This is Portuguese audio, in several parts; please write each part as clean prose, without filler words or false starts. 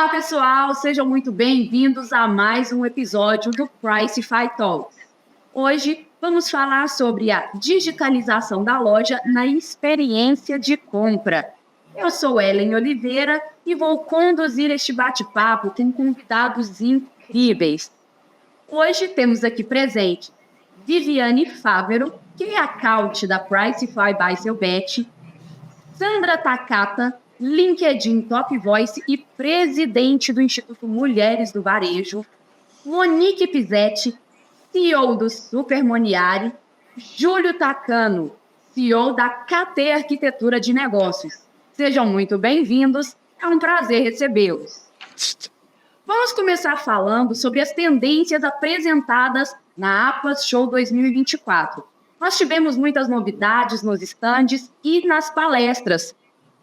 Olá, pessoal! Sejam muito bem-vindos a mais um episódio do Pricify Talks. Hoje vamos falar sobre a digitalização da loja na experiência de compra. Eu sou Ellen Oliveira e vou conduzir este bate-papo com convidados incríveis. Hoje temos aqui presente Viviane Fávero, que é a coach da Pricify by Selbet, Sandra Takata, LinkedIn Top Voice e presidente do Instituto Mulheres do Varejo, Monique Pizzetti, CEO do Super Moniari, Júlio Tacano, CEO da KT Arquitetura de Negócios. Sejam muito bem-vindos, é um prazer recebê-los. Vamos começar falando sobre as tendências apresentadas na Atlas Show 2024. Nós tivemos muitas novidades nos estandes e nas palestras,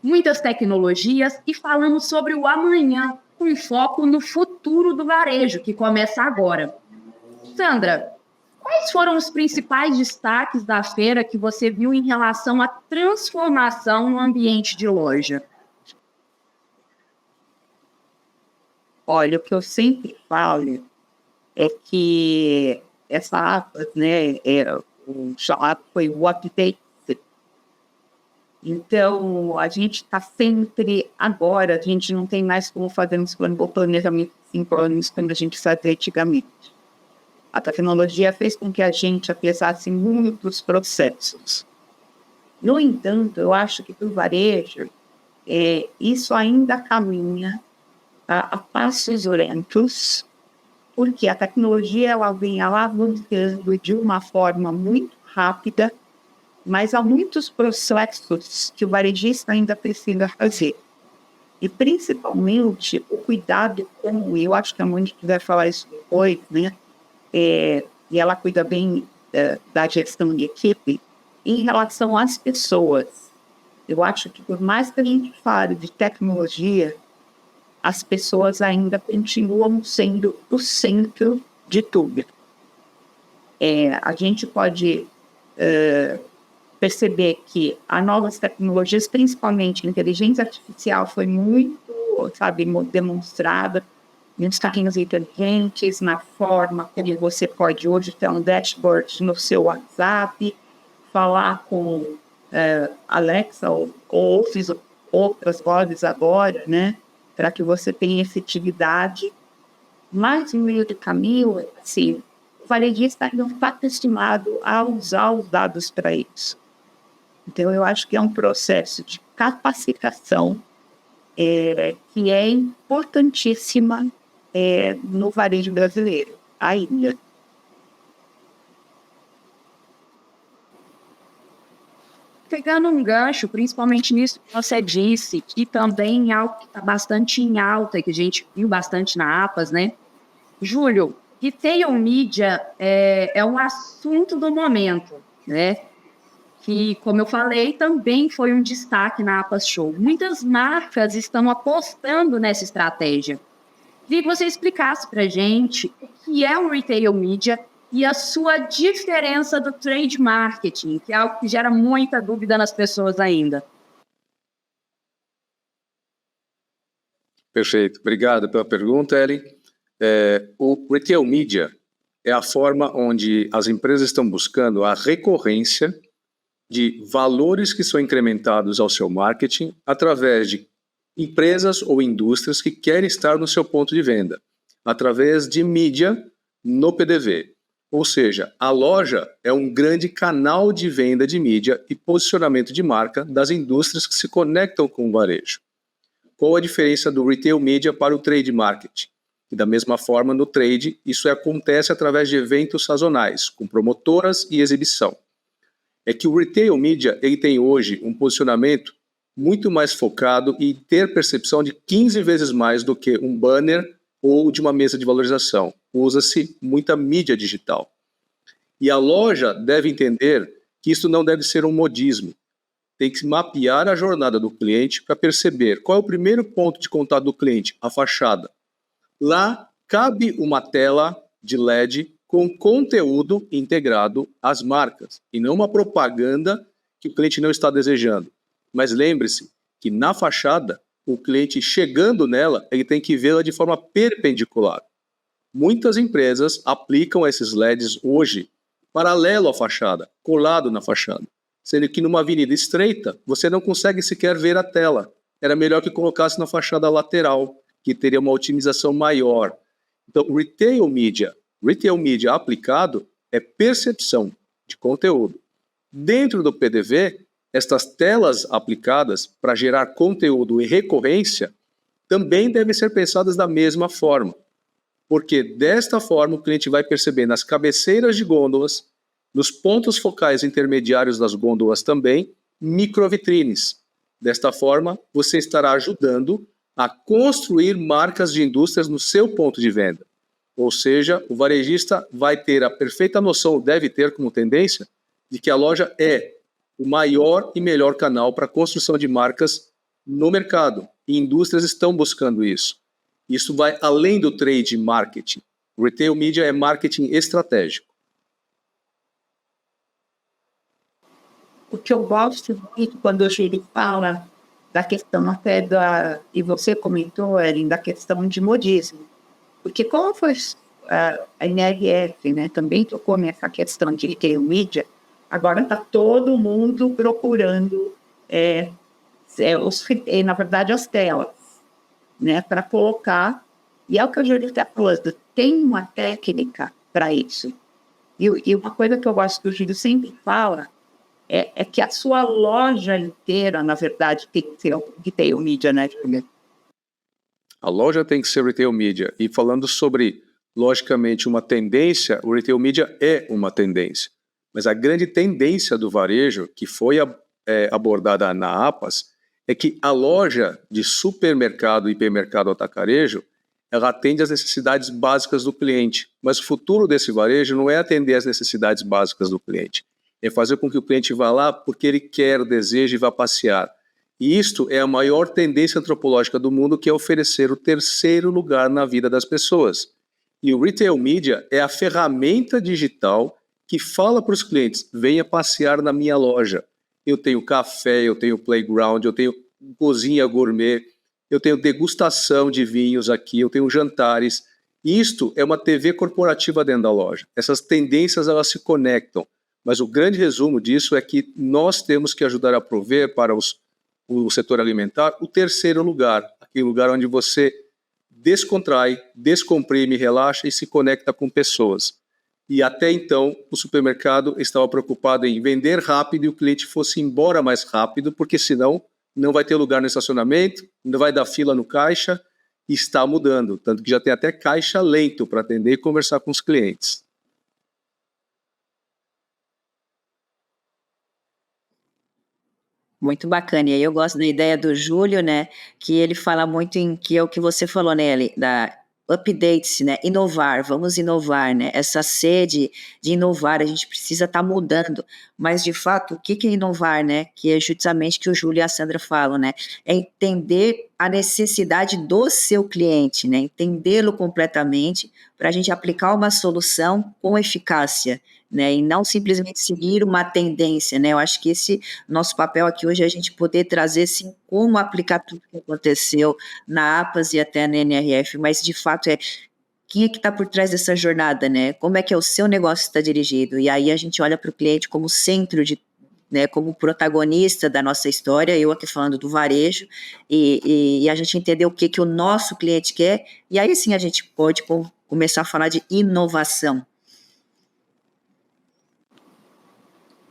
muitas tecnologias e falamos sobre o amanhã, com foco no futuro do varejo, que começa agora. Sandra, quais foram os principais destaques da feira que você viu em relação à transformação no ambiente de loja? Olha, o que eu sempre falo é que essa Atlas, né, o chamado foi o update. Então, a gente está sempre agora, a gente não tem mais como fazer um planejamento de 5 anos quando a gente fazia antigamente. A tecnologia fez com que a gente apesasse muitos processos. No entanto, eu acho que para o varejo, isso ainda caminha a passos lentos, porque a tecnologia ela vem alavancando de uma forma muito rápida, mas há muitos processos que o varejista ainda precisa fazer. E, principalmente, o cuidado com, e eu acho que a Mônica vai falar isso depois, né? E ela cuida bem da gestão de equipe, em relação às pessoas. Eu acho que, por mais que a gente fale de tecnologia, as pessoas ainda continuam sendo o centro de tudo. A gente pode perceber que as novas tecnologias, principalmente a inteligência artificial, foi muito, demonstrada nos carrinhos inteligentes, na forma como você pode hoje ter um dashboard no seu WhatsApp, falar com Alexa ou outras vozes agora, né, para que você tenha efetividade. Mas, no meio do caminho, assim, o varejista não está acostumado a usar os dados para isso. Então, eu acho que é um processo de capacitação que é importantíssima no varejo brasileiro, ainda. Pegando um gancho, principalmente nisso que você disse, que também é algo que está bastante em alta, que a gente viu bastante na APAS, né? Júlio, retail media é um assunto do momento, né? Que, como eu falei, também foi um destaque na APAS Show. Muitas marcas estão apostando nessa estratégia. Queria que você explicasse para a gente o que é o retail media e a sua diferença do trade marketing, que é algo que gera muita dúvida nas pessoas ainda. Perfeito. Obrigado pela pergunta, Ellen. O retail media é a forma onde as empresas estão buscando a recorrência de valores que são incrementados ao seu marketing através de empresas ou indústrias que querem estar no seu ponto de venda, através de mídia no PDV. Ou seja, a loja é um grande canal de venda de mídia e posicionamento de marca das indústrias que se conectam com o varejo. Qual a diferença do retail media para o trade marketing? E da mesma forma, no trade, isso acontece através de eventos sazonais, com promotoras e exibição. É que o retail media ele tem hoje um posicionamento muito mais focado e ter percepção de 15 vezes mais do que um banner ou de uma mesa de valorização. Usa-se muita mídia digital. E a loja deve entender que isso não deve ser um modismo. Tem que mapear a jornada do cliente para perceber qual é o primeiro ponto de contato do cliente, a fachada. Lá cabe uma tela de LED com conteúdo integrado às marcas, e não uma propaganda que o cliente não está desejando. Mas lembre-se que na fachada o cliente chegando nela, ele tem que vê-la de forma perpendicular. Muitas empresas aplicam esses LEDs hoje paralelo à fachada, colado na fachada, sendo que numa avenida estreita você não consegue sequer ver a tela. Era melhor que colocasse na fachada lateral, que teria uma otimização maior. Então, Retail Media aplicado é percepção de conteúdo. Dentro do PDV, estas telas aplicadas para gerar conteúdo e recorrência também devem ser pensadas da mesma forma, porque desta forma o cliente vai perceber nas cabeceiras de gôndolas, nos pontos focais intermediários das gôndolas também, microvitrines. Desta forma, você estará ajudando a construir marcas de indústrias no seu ponto de venda. Ou seja, o varejista vai ter a perfeita noção, deve ter como tendência, de que a loja é o maior e melhor canal para a construção de marcas no mercado. E indústrias estão buscando isso. Isso vai além do trade marketing. Retail Media é marketing estratégico. O que eu gosto muito quando o Júlio fala da questão até e você comentou, Ellen, da questão de modismo. Porque como foi a NRF, né, também tocou nessa questão de retail media, agora está todo mundo procurando, na verdade, as telas, né, para colocar. E é o que o Júlio está falando, tem uma técnica para isso. E uma coisa que eu gosto que o Júlio sempre fala é que a sua loja inteira, na verdade, tem que ser retail media, né, Júlio? A loja tem que ser retail media. E falando sobre, logicamente, uma tendência, o retail media é uma tendência. Mas a grande tendência do varejo, que foi abordada na APAS, é que a loja de supermercado, hipermercado, atacarejo, ela atende às necessidades básicas do cliente. Mas o futuro desse varejo não é atender às necessidades básicas do cliente. É fazer com que o cliente vá lá porque ele quer, deseja e vá passear. E isto é a maior tendência antropológica do mundo, que é oferecer o terceiro lugar na vida das pessoas. E o Retail Media é a ferramenta digital que fala para os clientes, venha passear na minha loja. Eu tenho café, eu tenho playground, eu tenho cozinha gourmet, eu tenho degustação de vinhos aqui, eu tenho jantares. Isto é uma TV corporativa dentro da loja. Essas tendências, elas se conectam. Mas o grande resumo disso é que nós temos que ajudar a prover para o setor alimentar o terceiro lugar, aquele lugar onde você descontrai, descomprime, relaxa e se conecta com pessoas. E até então, o supermercado estava preocupado em vender rápido e o cliente fosse embora mais rápido, porque senão não vai ter lugar no estacionamento, não vai dar fila no caixa, e está mudando. Tanto que já tem até caixa lento para atender e conversar com os clientes. Muito bacana. E aí eu gosto da ideia do Júlio, né? Que ele fala muito que é o que você falou, né, Eli, da updates, né? Inovar, vamos inovar, né? Essa sede de inovar, a gente precisa estar mudando. Mas, de fato, o que é inovar, né? Que é justamente o que o Júlio e a Sandra falam, né? É entender a necessidade do seu cliente, né? Entendê-lo completamente para a gente aplicar uma solução com eficácia, né? E não simplesmente seguir uma tendência, né? Eu acho que esse nosso papel aqui hoje é a gente poder trazer, sim, como aplicar tudo que aconteceu na APAS e até na NRF, mas de fato quem é que está por trás dessa jornada, né? Como é que é o seu negócio está dirigido? E aí a gente olha para o cliente como centro de, né, como protagonista da nossa história, eu aqui falando do varejo, e a gente entender o que o nosso cliente quer, e aí sim a gente pode começar a falar de inovação.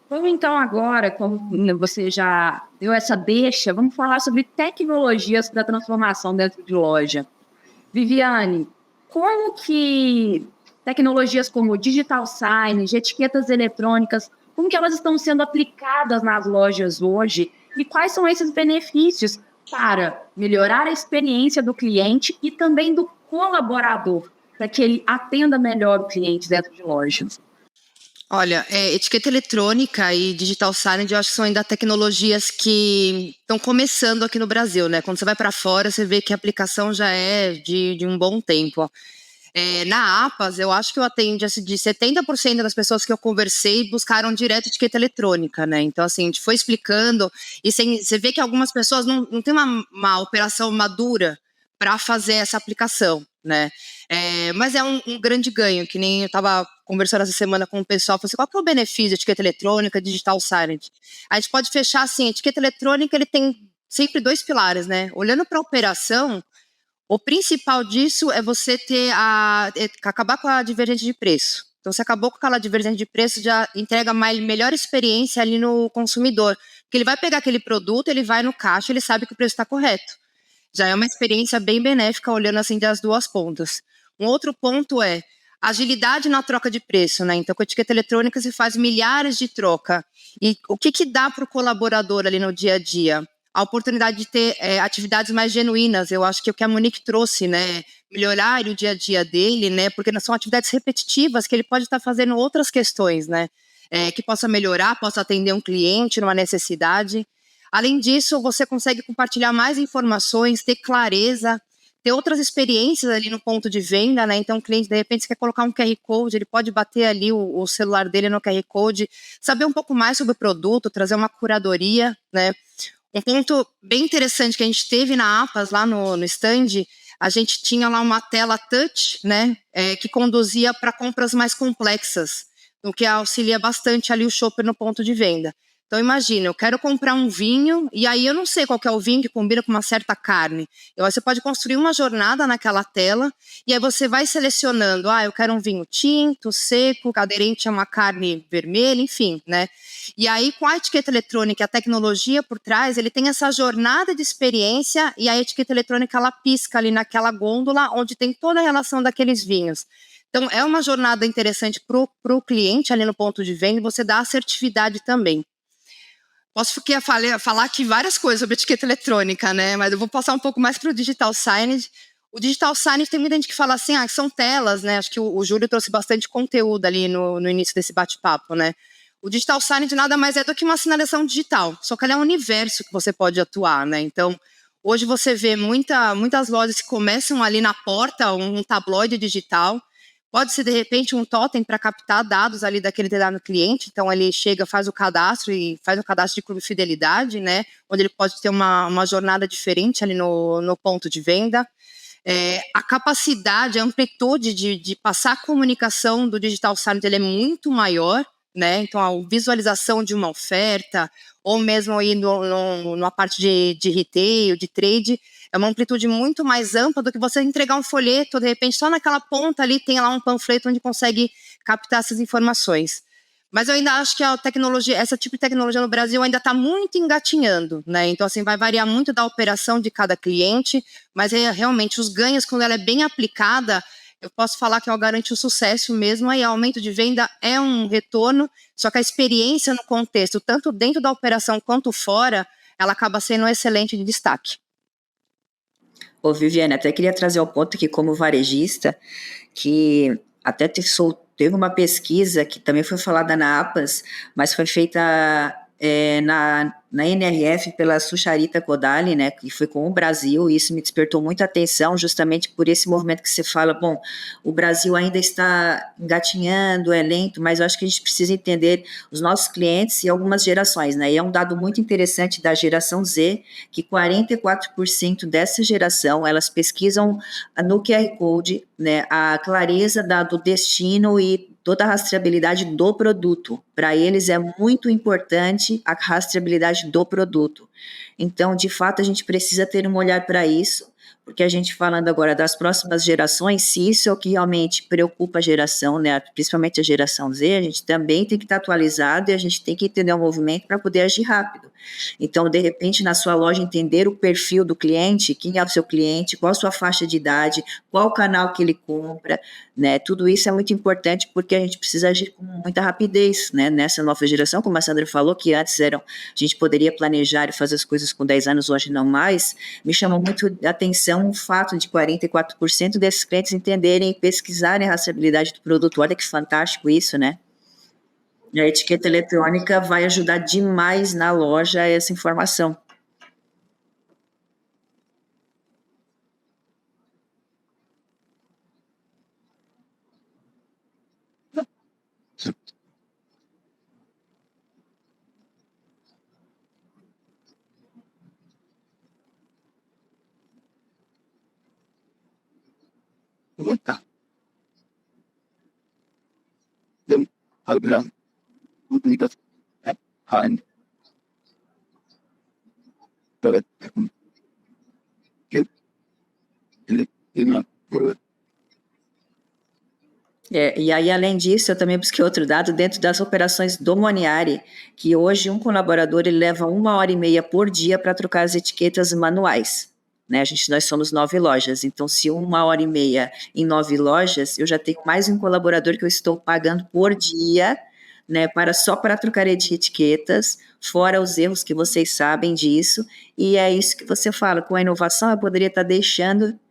Vamos então agora, como você já deu essa deixa, vamos falar sobre tecnologias da transformação dentro de loja. Viviane, como que tecnologias como digital signage, etiquetas eletrônicas, como que elas estão sendo aplicadas nas lojas hoje e quais são esses benefícios para melhorar a experiência do cliente e também do colaborador, para que ele atenda melhor o cliente dentro de lojas? Olha, etiqueta eletrônica e digital signage, eu acho que são ainda tecnologias que estão começando aqui no Brasil, né? Quando você vai para fora, você vê que a aplicação já é de um bom tempo. Na APAS, eu acho que eu atendi assim, de 70% das pessoas que eu conversei buscaram direto etiqueta eletrônica, né? Então, assim, a gente foi explicando, e você vê que algumas pessoas não têm uma operação madura para fazer essa aplicação, né? Mas é um grande ganho, que nem eu estava conversando essa semana com o pessoal, falei assim, qual que é o benefício de etiqueta eletrônica, digital signage? A gente pode fechar assim, a etiqueta eletrônica, ele tem sempre 2 pilares, né? Olhando para a operação, o principal disso é você acabar com a divergência de preço. Então, você acabou com aquela divergência de preço, já entrega melhor experiência ali no consumidor. Porque ele vai pegar aquele produto, ele vai no caixa, ele sabe que o preço está correto. Já é uma experiência bem benéfica, olhando assim das duas pontas. Um outro ponto é agilidade na troca de preço, né? Então, com a etiqueta eletrônica, se faz milhares de troca. E o que dá para o colaborador ali no dia a dia? A oportunidade de ter atividades mais genuínas. Eu acho que o que a Monique trouxe, né? Melhorar o dia a dia dele, né? Porque são atividades repetitivas que ele pode estar fazendo outras questões, né? Que possa melhorar, possa atender um cliente numa necessidade. Além disso, você consegue compartilhar mais informações, ter clareza, ter outras experiências ali no ponto de venda, né? Então, o cliente, de repente, quer colocar um QR Code, ele pode bater ali o celular dele no QR Code, saber um pouco mais sobre o produto, trazer uma curadoria, né? Um ponto bem interessante que a gente teve na APAS, lá no stand, a gente tinha lá uma tela touch, né, que conduzia para compras mais complexas, o que auxilia bastante ali o shopper no ponto de venda. Então, imagina, eu quero comprar um vinho, e aí eu não sei qual que é o vinho que combina com uma certa carne. Então, você pode construir uma jornada naquela tela, e aí você vai selecionando, eu quero um vinho tinto, seco, aderente a uma carne vermelha, enfim, né? E aí, com a etiqueta eletrônica e a tecnologia por trás, ele tem essa jornada de experiência, e a etiqueta eletrônica, ela pisca ali naquela gôndola, onde tem toda a relação daqueles vinhos. Então, é uma jornada interessante para o cliente ali no ponto de venda, e você dá assertividade também. Posso falar aqui várias coisas sobre etiqueta eletrônica, né? Mas eu vou passar um pouco mais para o digital signage. O digital signage, tem muita gente que fala assim, que são telas, né? Acho que o Júlio trouxe bastante conteúdo ali no início desse bate-papo, né? O digital signage nada mais é do que uma sinalização digital, só que ela é um universo que você pode atuar, né? Então, hoje você vê muitas lojas que começam ali na porta, um tabloide digital. Pode ser, de repente, um totem para captar dados ali daquele determinado cliente. Então, ele chega, faz o cadastro de clube fidelidade, né? Onde ele pode ter uma jornada diferente ali no ponto de venda. A capacidade, a amplitude de passar a comunicação do digital signage, ele é muito maior, né? Então, a visualização de uma oferta, ou mesmo aí numa parte de retail, de trade, é uma amplitude muito mais ampla do que você entregar um folheto, de repente, só naquela ponta ali tem lá um panfleto onde consegue captar essas informações. Mas eu ainda acho que a tecnologia, esse tipo de tecnologia no Brasil ainda está muito engatinhando, né? Então, assim, vai variar muito da operação de cada cliente, mas realmente os ganhos, quando ela é bem aplicada, eu posso falar que ela garante o sucesso mesmo, aí aumento de venda é um retorno, só que a experiência no contexto, tanto dentro da operação quanto fora, ela acaba sendo um excelente de destaque. Ô, Viviane, até queria trazer ao ponto que, como varejista, que até teve uma pesquisa que também foi falada na APAS, mas foi feita na NRF pela Sucharita Kodali, né, que foi com o Brasil, e isso me despertou muita atenção, justamente por esse movimento que você fala, bom, o Brasil ainda está engatinhando, é lento, mas eu acho que a gente precisa entender os nossos clientes e algumas gerações, né, e é um dado muito interessante da geração Z, que 44% dessa geração, elas pesquisam no QR Code, né, a clareza do destino e toda a rastreabilidade do produto. Para eles é muito importante a rastreabilidade do produto. Então, de fato, a gente precisa ter um olhar para isso, porque a gente falando agora das próximas gerações, se isso é o que realmente preocupa a geração, né, principalmente a geração Z, a gente também tem que estar atualizado e a gente tem que entender o movimento para poder agir rápido. Então, de repente, na sua loja, entender o perfil do cliente, quem é o seu cliente, qual a sua faixa de idade, qual o canal que ele compra, né, tudo isso é muito importante porque a gente precisa agir com muita rapidez, né, nessa nova geração, como a Sandra falou, que antes a gente poderia planejar e fazer as coisas com 10 anos, hoje não mais. Me chama muito a atenção o fato de 44% desses clientes entenderem e pesquisarem a rastreabilidade do produto. Olha que fantástico isso, né? E a etiqueta eletrônica vai ajudar demais na loja essa informação. Tá. E aí, além disso, eu também busquei outro dado dentro das operações do Moniari, que hoje um colaborador ele leva 1h30 por dia para trocar as etiquetas manuais. Né? Nós somos 9 lojas, então se 1h30 em 9 lojas, eu já tenho mais um colaborador que eu estou pagando por dia, né, só para trocar de etiquetas, fora os erros que vocês sabem disso, e é isso que você fala, com a inovação eu poderia estar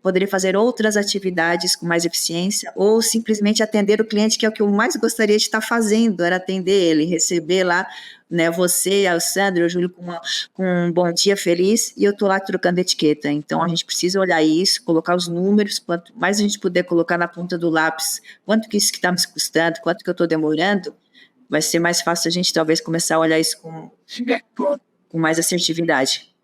poderia fazer outras atividades com mais eficiência, ou simplesmente atender o cliente, que é o que eu mais gostaria de estar fazendo, era atender ele, receber lá, né, você, a Sandra, o Júlio com um bom dia feliz, e eu estou lá trocando etiqueta. Então a gente precisa olhar isso, colocar os números, quanto mais a gente puder colocar na ponta do lápis, quanto que isso que está me custando, quanto que eu estou demorando, vai ser mais fácil a gente talvez começar a olhar isso com mais assertividade.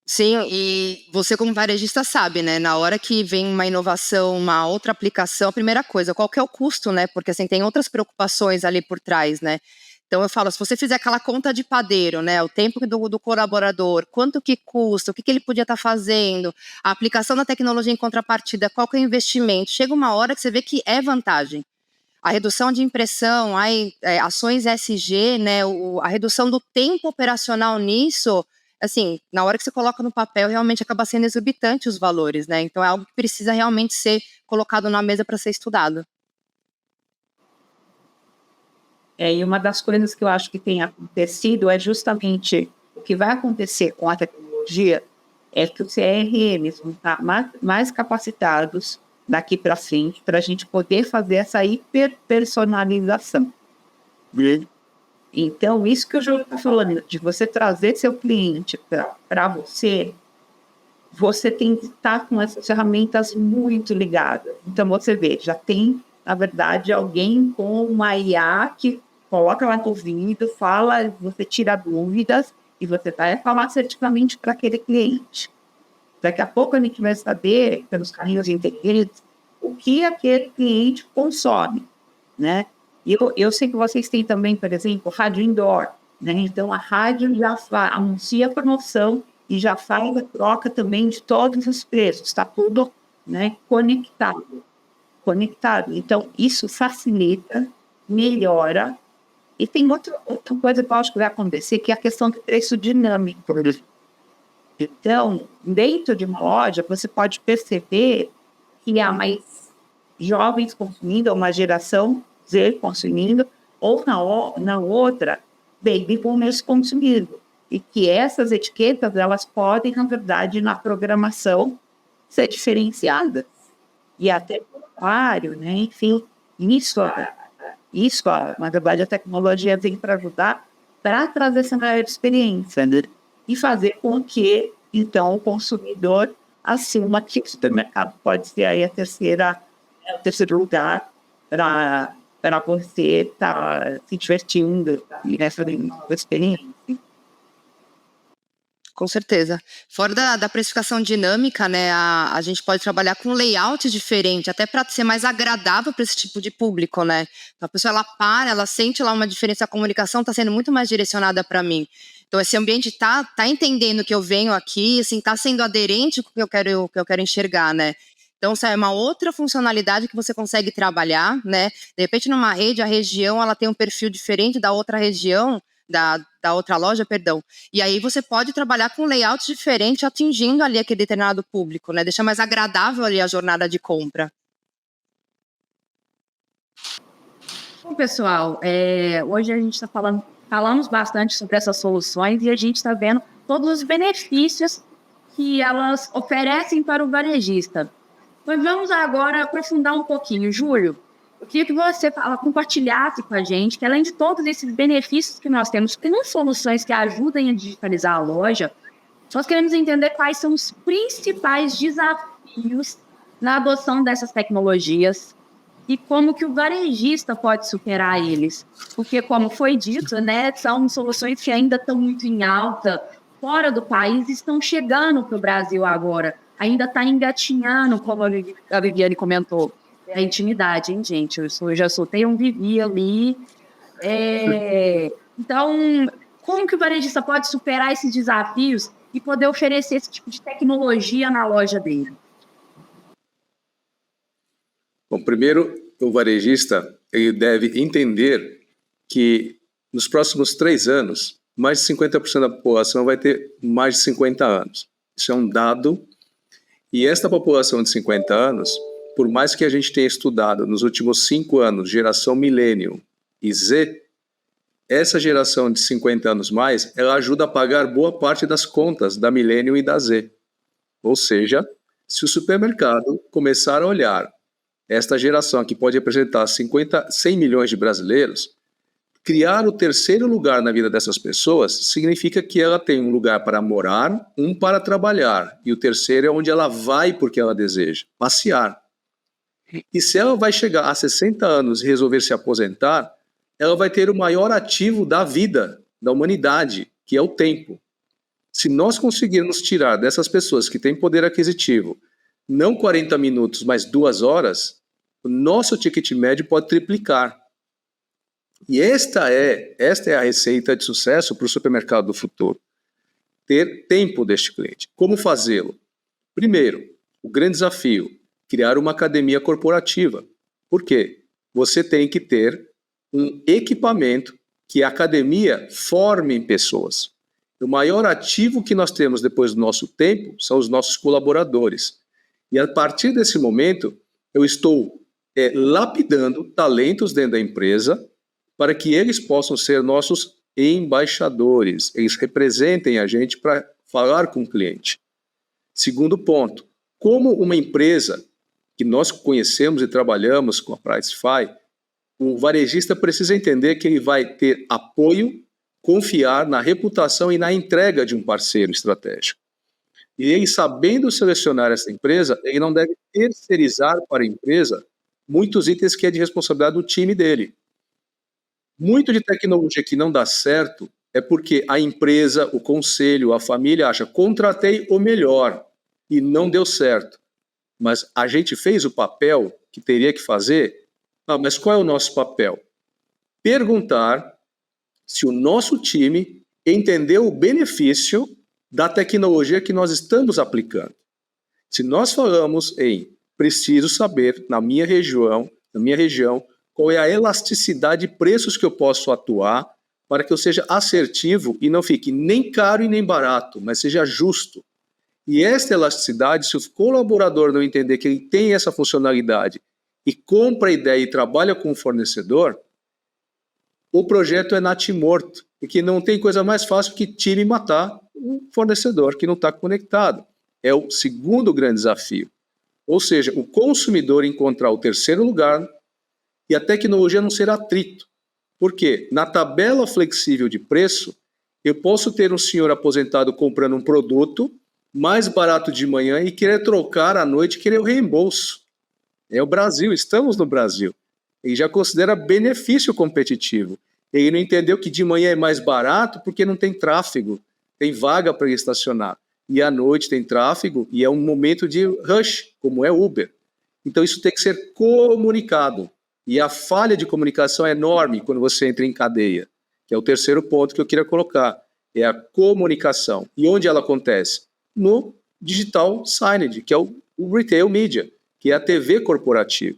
Sim, e você como varejista sabe, né, na hora que vem uma inovação, uma outra aplicação, a primeira coisa, qual que é o custo, né, porque assim, tem outras preocupações ali por trás, né, então eu falo, se você fizer aquela conta de padeiro, né, o tempo do colaborador, quanto que custa, o que ele podia estar fazendo, a aplicação da tecnologia em contrapartida, qual que é o investimento, chega uma hora que você vê que é vantagem. A redução de impressão, ações ESG, né, a redução do tempo operacional nisso, assim, na hora que você coloca no papel, realmente acaba sendo exorbitante os valores, né? Então é algo que precisa realmente ser colocado na mesa para ser estudado. E uma das coisas que eu acho que tem acontecido é justamente o que vai acontecer com a tecnologia é que os CRMs vão estar mais capacitados daqui para frente, para a gente poder fazer essa hiperpersonalização. Então, isso que o Júlio está falando, de você trazer seu cliente para você tem que estar com essas ferramentas muito ligadas. Então, você vê, já tem, na verdade, alguém com uma IA que coloca lá no ouvido, fala, você tira dúvidas e você vai falar assertivamente para aquele cliente. Daqui a pouco a gente vai saber, pelos caminhos inteligentes, o que aquele cliente consome, né? E eu sei que vocês têm também, por exemplo, rádio indoor, né? Então, a rádio já anuncia a promoção e já faz a troca também de todos os preços. Está tudo, né, conectado. Então, isso facilita, melhora. E tem outra coisa que eu acho que vai acontecer, que é a questão do preço dinâmico. Então, dentro de uma loja, você pode perceber que há mais jovens consumindo, uma geração Z consumindo, ou na outra, baby boomers consumindo. E que essas etiquetas, elas podem, na verdade, na programação, ser diferenciadas. E até vário, né? Enfim, isso, na verdade, a tecnologia vem para ajudar para trazer essa maior experiência, né? E fazer com que, então, o consumidor assuma que o supermercado pode ser aí o terceiro lugar para você estar se divertindo nessa experiência. Com certeza. Fora da precificação dinâmica, né, a gente pode trabalhar com layout diferente, até para ser mais agradável para esse tipo de público, né? Então, a pessoa, ela sente lá uma diferença, a comunicação está sendo muito mais direcionada para mim. Então, esse ambiente tá entendendo que eu venho aqui, assim, tá sendo aderente com o que eu quero enxergar, né? Então, é uma outra funcionalidade que você consegue trabalhar, né? De repente, numa rede, a região, ela tem um perfil diferente da outra região, da outra loja, perdão. E aí você pode trabalhar com layout diferente, atingindo ali aquele determinado público, né? Deixar mais agradável ali a jornada de compra. Bom, pessoal, hoje a gente está falamos bastante sobre essas soluções e a gente está vendo todos os benefícios que elas oferecem para o varejista. Mas vamos agora aprofundar um pouquinho. Júlio, eu queria que você compartilhasse com a gente que, além de todos esses benefícios que nós temos, tem soluções que ajudam a digitalizar a loja, nós queremos entender quais são os principais desafios na adoção dessas tecnologias e como que o varejista pode superar eles. Porque, como foi dito, né, são soluções que ainda estão muito em alta fora do país e estão chegando para o Brasil agora. ainda está engatinhando, como a Viviane comentou, a intimidade, hein, gente? Eu já soltei um Vivi ali. Então, como que o varejista pode superar esses desafios e poder oferecer esse tipo de tecnologia na loja dele? Bom, primeiro, o varejista ele deve entender que nos próximos 3 anos, mais de 50% da população vai ter mais de 50 anos. Isso é um dado. E esta população de 50 anos, por mais que a gente tenha estudado nos últimos 5 anos, geração Millennium e Z, essa geração de 50 anos mais, ela ajuda a pagar boa parte das contas da Millennium e da Z. Ou seja, se o supermercado começar a olhar esta geração que pode representar 100 milhões de brasileiros, criar o terceiro lugar na vida dessas pessoas significa que ela tem um lugar para morar, um para trabalhar, e o terceiro é onde ela vai porque ela deseja, passear. E se ela vai chegar a 60 anos e resolver se aposentar, ela vai ter o maior ativo da vida, da humanidade, que é o tempo. Se nós conseguirmos tirar dessas pessoas que têm poder aquisitivo, não 40 minutos, mas 2 horas, o nosso ticket médio pode triplicar. E esta é a receita de sucesso para o supermercado do futuro. Ter tempo deste cliente. Como fazê-lo? Primeiro, o grande desafio, criar uma academia corporativa. Por quê? Você tem que ter um equipamento que a academia forme pessoas. O maior ativo que nós temos depois do nosso tempo são os nossos colaboradores. E a partir desse momento, eu estou lapidando talentos dentro da empresa para que eles possam ser nossos embaixadores. Eles representem a gente para falar com o cliente. Segundo ponto, como uma empresa que nós conhecemos e trabalhamos com a Pricefy, o varejista precisa entender que ele vai ter apoio, confiar na reputação e na entrega de um parceiro estratégico. E ele, sabendo selecionar essa empresa, ele não deve terceirizar para a empresa muitos itens que é de responsabilidade do time dele. Muito de tecnologia que não dá certo é porque a empresa, o conselho, a família acha, contratei o melhor e não deu certo. Mas a gente fez o papel que teria que fazer. Mas qual é o nosso papel? Perguntar se o nosso time entendeu o benefício da tecnologia que nós estamos aplicando. Se nós falamos em preciso saber, na minha região, qual é a elasticidade de preços que eu posso atuar para que eu seja assertivo e não fique nem caro e nem barato, mas seja justo. E esta elasticidade, se o colaborador não entender que ele tem essa funcionalidade e compra a ideia e trabalha com o fornecedor, o projeto é natimorto, porque não tem coisa mais fácil que tire e matar um fornecedor que não está conectado. É o segundo grande desafio. Ou seja, o consumidor encontrar o terceiro lugar e a tecnologia não ser atrito. Por quê? Na tabela flexível de preço, eu posso ter um senhor aposentado comprando um produto mais barato de manhã e querer trocar à noite e querer o reembolso. É o Brasil, estamos no Brasil. Ele já considera benefício competitivo. Ele não entendeu que de manhã é mais barato porque não tem tráfego, tem vaga para estacionar. E à noite tem tráfego e é um momento de rush, como é Uber. Então isso tem que ser comunicado. E a falha de comunicação é enorme quando você entra em cadeia, que é o terceiro ponto que eu queria colocar, é a comunicação. E onde ela acontece? No digital signage, que é o retail media, que é a TV corporativa.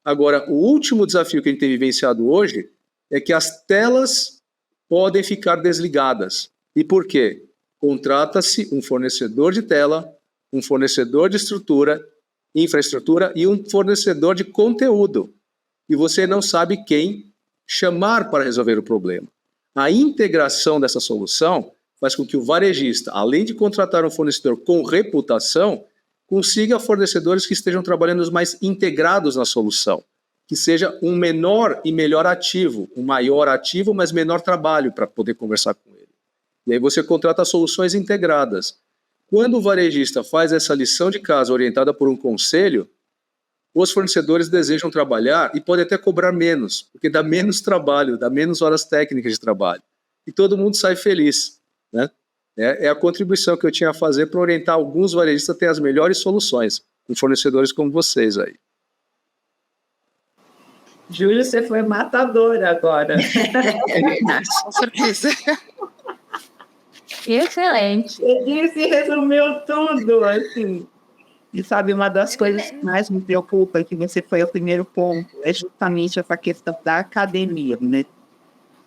Agora, o último desafio que a gente tem vivenciado hoje é que as telas podem ficar desligadas. E por quê? Contrata-se um fornecedor de tela, um fornecedor de infraestrutura e um fornecedor de conteúdo. E você não sabe quem chamar para resolver o problema. A integração dessa solução faz com que o varejista, além de contratar um fornecedor com reputação, consiga fornecedores que estejam trabalhando mais integrados na solução, que seja um menor e melhor ativo, um maior ativo, mas menor trabalho para poder conversar com ele. E aí você contrata soluções integradas. Quando o varejista faz essa lição de casa orientada por um conselho, os fornecedores desejam trabalhar e podem até cobrar menos, porque dá menos trabalho, dá menos horas técnicas de trabalho. E todo mundo sai feliz, né? É a contribuição que eu tinha a fazer para orientar alguns varejistas a ter as melhores soluções, com fornecedores como vocês aí. Júlio, você foi matadora agora. É verdade. Com certeza. Excelente. Ele se resumiu tudo, assim. E sabe, uma das coisas que mais me preocupa, que você foi o primeiro ponto, é justamente essa questão da academia, né?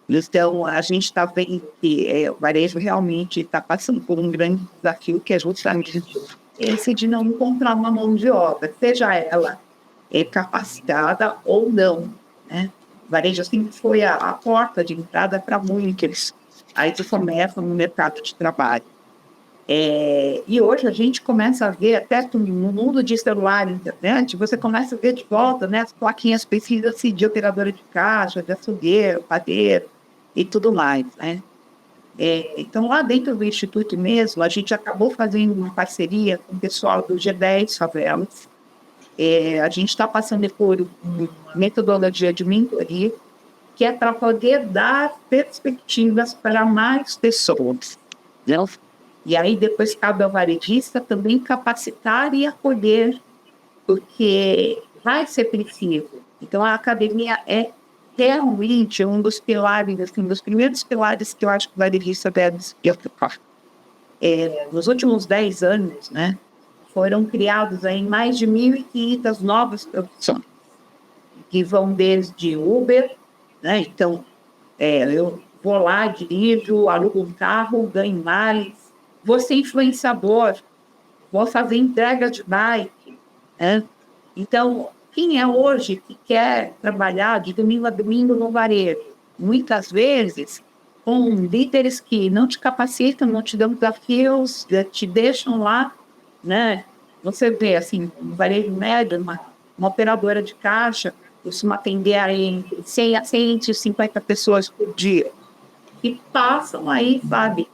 Então, a gente está vendo que o varejo realmente está passando por um grande desafio, que é justamente esse de não encontrar uma mão de obra, seja ela capacitada ou não, né? O varejo sempre foi a porta de entrada para muitos aí que começam no mercado de trabalho. E hoje a gente começa a ver, até no mundo de celular e internet, você começa a ver de volta, né, as plaquinhas precisam-se de operadora de caixa, de açougueiro, padeiro e tudo mais, né? Então, lá dentro do Instituto mesmo, a gente acabou fazendo uma parceria com o pessoal do G10 Favelas. A gente está passando por uma metodologia de mentoria, que é para poder dar perspectivas para mais pessoas, né? E aí depois cabe ao varejista também capacitar e acolher, porque vai ser preciso. Então a academia é realmente um dos pilares, assim, dos primeiros pilares que eu acho que o varejista deve se preocupar. Nos últimos 10 anos, né, foram criados aí mais de 1.500 novas profissões, que vão desde Uber, né? Então, eu vou lá, dirijo, alugo um carro, ganho mais, vou ser influenciador, vou fazer entrega de bike, né? Então, quem é hoje que quer trabalhar de domingo a domingo no varejo? Muitas vezes com líderes que não te capacitam, não te dão desafios, te deixam lá, né? Você vê, assim, no varejo médio, uma operadora de caixa costuma atender aí 100 a 150 pessoas por dia, que passam aí, sabe,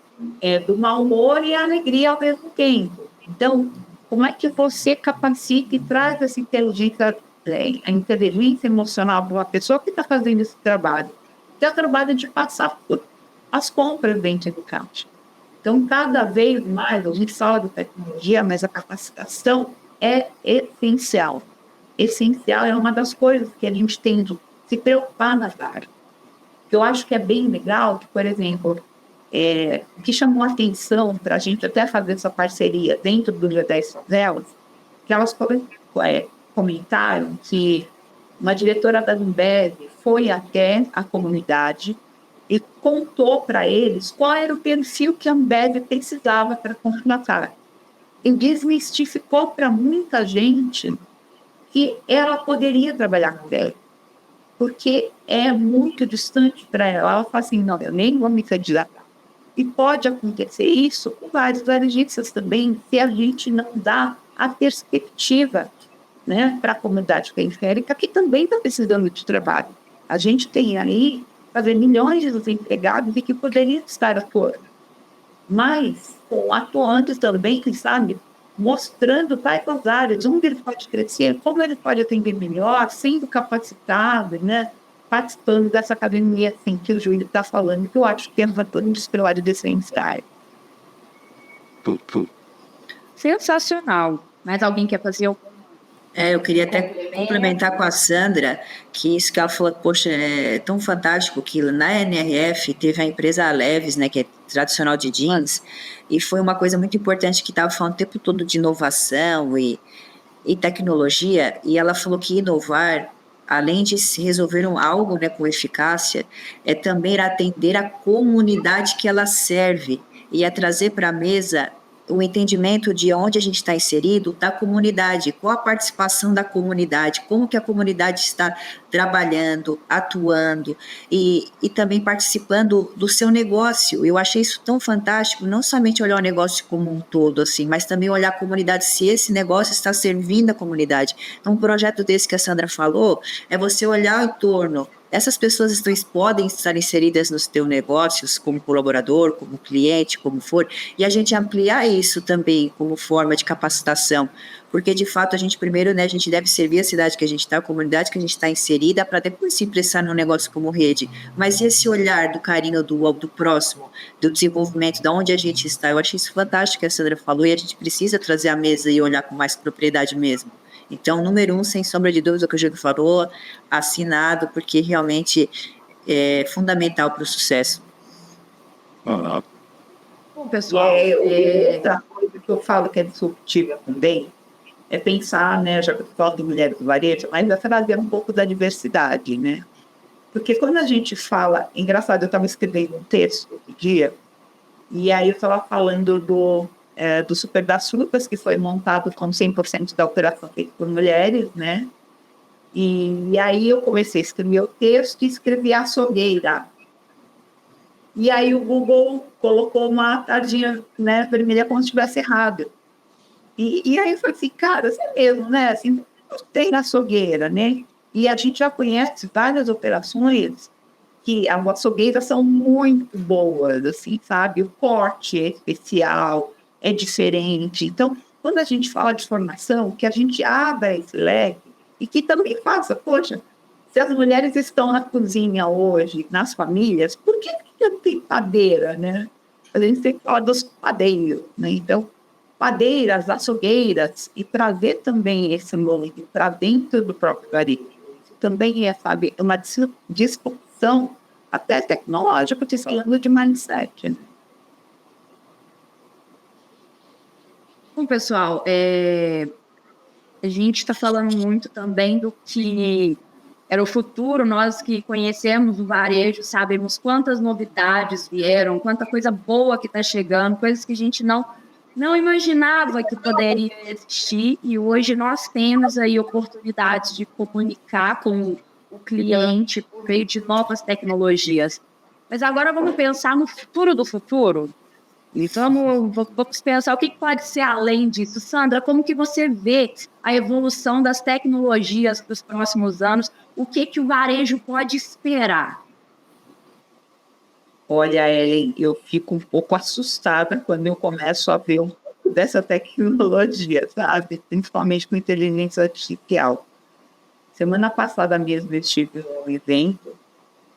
do mau humor e a alegria ao mesmo tempo. Então, como é que você capacita e traz essa inteligência, a inteligência emocional para uma pessoa que está fazendo esse trabalho? Que é o trabalho de passar por as compras dentro do caixa. Então, cada vez mais, a gente fala de tecnologia, mas a capacitação é essencial. Essencial é uma das coisas que a gente tem de se preocupar nas áreas. Eu acho que é bem legal que, por exemplo, o que chamou a atenção para a gente até fazer essa parceria dentro do G10 Favelas, que elas comentaram que uma diretora da Ambev foi até a comunidade e contou para eles qual era o perfil que a Ambev precisava para contratar. E desmistificou para muita gente que ela poderia trabalhar com ela, porque é muito distante para ela. Ela fala assim, não, eu nem vou me candidatar. E pode acontecer isso com vários varejistas também, se a gente não dá a perspectiva, né, para a comunidade periférica, que também está precisando de trabalho. A gente tem aí fazer milhões de desempregados e que poderiam estar atuando. Mas com atuantes também, que sabe, mostrando quais as áreas, onde ele pode crescer, como ele pode atender melhor, sendo capacitado, né? Participando dessa academia assim, que o Júlio está falando, que eu acho que é um dos pilares essenciais. Sensacional. Mais alguém quer fazer algum? Eu queria até complementar com a Sandra, que isso que ela falou, poxa, é tão fantástico que na NRF teve a empresa Leves, né, que é tradicional de jeans, e foi uma coisa muito importante que estava falando o tempo todo de inovação e tecnologia, e ela falou que inovar, além de se resolver algo, né, com eficácia, é também atender a comunidade que ela serve e a trazer para a mesa o entendimento de onde a gente está inserido, da comunidade, qual a participação da comunidade, como que a comunidade está trabalhando, atuando e também participando do seu negócio. Eu achei isso tão fantástico, não somente olhar o negócio como um todo, assim, mas também olhar a comunidade, se esse negócio está servindo a comunidade. Então, um projeto desse que a Sandra falou, é você olhar o entorno, essas pessoas podem estar inseridas nos teus negócios como colaborador, como cliente, como for, e a gente ampliar isso também como forma de capacitação, porque de fato a gente primeiro, né, a gente deve servir a cidade que a gente está, a comunidade que a gente está inserida, para depois se ingressar no negócio como rede. Mas esse olhar do carinho do próximo, do desenvolvimento, de onde a gente está, eu achei isso fantástico que a Sandra falou, e a gente precisa trazer à mesa e olhar com mais propriedade mesmo. Então, número 1, sem sombra de dúvida, o que o Júlio falou, assinado, porque realmente é fundamental para o sucesso. Bom, pessoal, Outra coisa que eu falo que é disruptiva também é pensar, né, já que eu falo de mulheres do varejo, ainda trazer um pouco da diversidade, né? Porque quando a gente fala, engraçado, eu estava escrevendo um texto outro dia, e aí eu estava falando do Super das Frutas, que foi montado com 100% da operação feita por mulheres, né? E aí eu comecei a escrever o texto e escrevi a açougueira. E aí o Google colocou uma tardinha, né, vermelha como se estivesse errado. E aí eu falei assim, cara, assim mesmo, né? Assim, tem açougueira, né? E a gente já conhece várias operações que as açougueiras são muito boas, assim, sabe? O corte é especial, é diferente. Então, quando a gente fala de formação, que a gente abra esse leque e que também faça, poxa, se as mulheres estão na cozinha hoje, nas famílias, por que não tem padeira, né? A gente tem que falar dos padeiros, né? Então, padeiras, açougueiras, e trazer também esse nome para dentro do próprio varejo. Também é, sabe, uma discussão até tecnológica, falando de mindset, né? Bom, pessoal, a gente está falando muito também do que era o futuro. Nós que conhecemos o varejo sabemos quantas novidades vieram, quanta coisa boa que está chegando, coisas que a gente não imaginava que poderia existir, e hoje nós temos aí oportunidades de comunicar com o cliente por meio de novas tecnologias. Mas agora vamos pensar no futuro do futuro. E vamos pensar o que pode ser além disso. Sandra, como que você vê a evolução das tecnologias para os próximos anos? O que o varejo pode esperar? Olha, Ellen, eu fico um pouco assustada quando eu começo a ver um pouco dessa tecnologia, sabe? Principalmente com inteligência artificial. Semana passada mesmo eu estive num evento